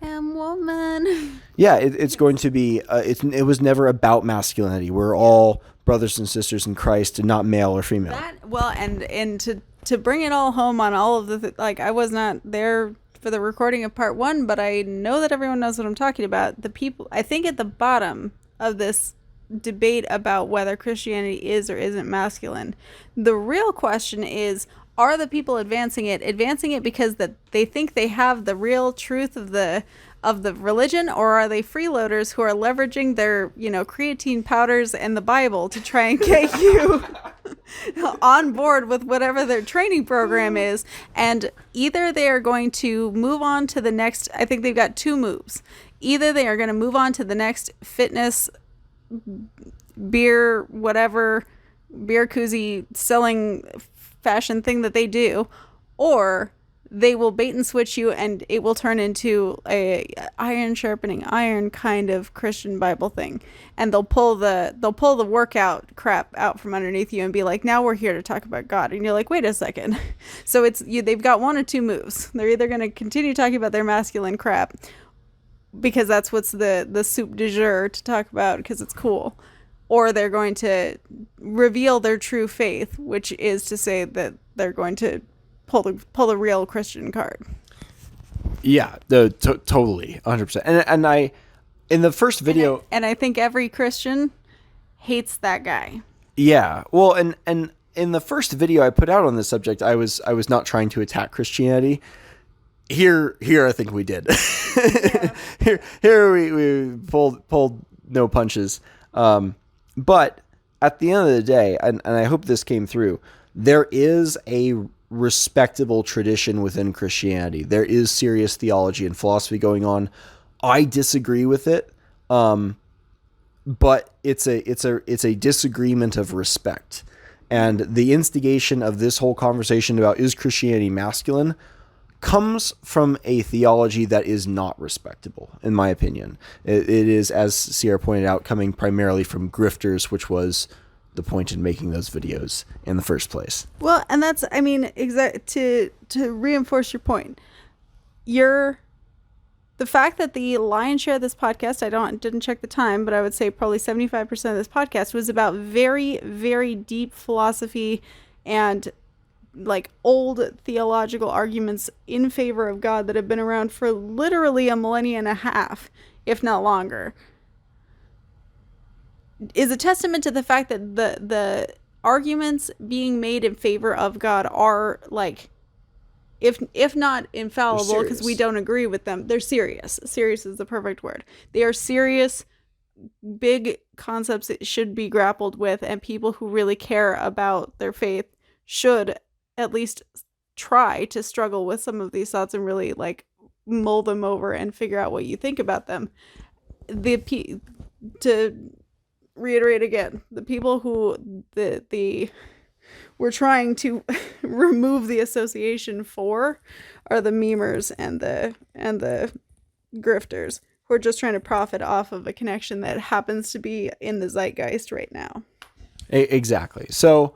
am woman. Yeah, it's going to be. It was never about masculinity. We're all brothers and sisters in Christ, and not male or female. And to bring it all home on all of the like, I was not there for the recording of part 1, but I know that everyone knows what I'm talking about. The people, I think, at the bottom of this debate about whether Christianity is or isn't masculine, the real question is, are the people advancing it because that they think they have the real truth of the religion, or are they freeloaders who are leveraging their, creatine powders and the Bible to try and get you on board with whatever their training program is? And either they are going to move on to the next, I think they've got 2 moves. Either they are going to move on to the next fitness, beer, whatever, beer koozie selling fashion thing that they do, or they will bait and switch you, and it will turn into a iron sharpening iron kind of Christian Bible thing, and they'll pull the workout crap out from underneath you and be like, now we're here to talk about God. And you're like, wait a second. So they've got 1 or 2 moves. They're either going to continue talking about their masculine crap because that's what's the soup du jour to talk about because it's cool, or they're going to reveal their true faith, which is to say that they're going to pull the real Christian card. Yeah, totally, 100%. And I, in the first video, and I think every Christian hates that guy. Yeah, well, and in the first video I put out on this subject, I was not trying to attack Christianity. Here, I think we did. Yeah. Here we pulled no punches. But at the end of the day, and I hope this came through, there is a respectable tradition within Christianity. There is serious theology and philosophy going on. I disagree with it, but it's a disagreement of respect. And the instigation of this whole conversation about is Christianity masculine comes from a theology that is not respectable, in my opinion. It is, as Sierra pointed out, coming primarily from grifters, which was the point in making those videos in the first place. Well, and that's, I mean, to reinforce your point, the fact that the lion's share of this podcast, didn't check the time, but I would say probably 75% of this podcast was about very, very deep philosophy and like old theological arguments in favor of God that have been around for literally a millennia and a half, if not longer, is a testament to the fact that the arguments being made in favor of God are like, if not infallible, because we don't agree with them, they're serious. Serious is the perfect word. They are serious, big concepts that should be grappled with, and people who really care about their faith should at least try to struggle with some of these thoughts and really like mull them over and figure out what you think about them. To reiterate again, the people who we're trying to remove the association for are the memers and the grifters who are just trying to profit off of a connection that happens to be in the zeitgeist right now. Exactly. So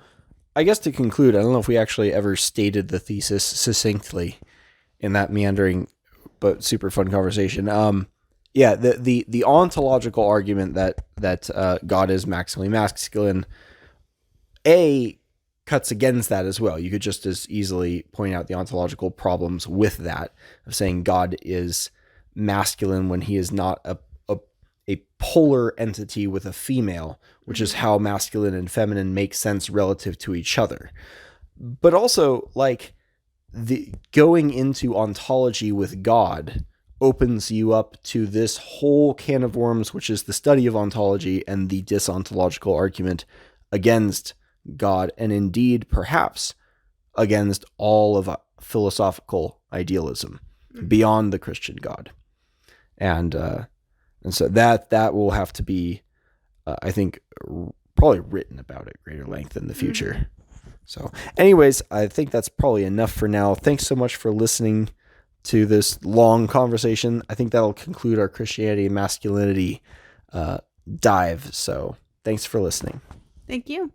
I guess to conclude, I don't know if we actually ever stated the thesis succinctly. in that meandering but super fun conversation. Yeah, the ontological argument that God is maximally masculine, cuts against that as well. You could just as easily point out the ontological problems with that, of saying God is masculine when he is not a polar entity with a female, which is how masculine and feminine make sense relative to each other. But also, like, the going into ontology with God opens you up to this whole can of worms, which is the study of ontology and the dis-ontological argument against God, and indeed perhaps against all of philosophical idealism beyond the Christian God. And so that will have to be, I think, probably written about at greater length in the future. So anyways, I think that's probably enough for now. Thanks so much for listening to this long conversation. I think that'll conclude our Christianity and masculinity dive. So thanks for listening. Thank you.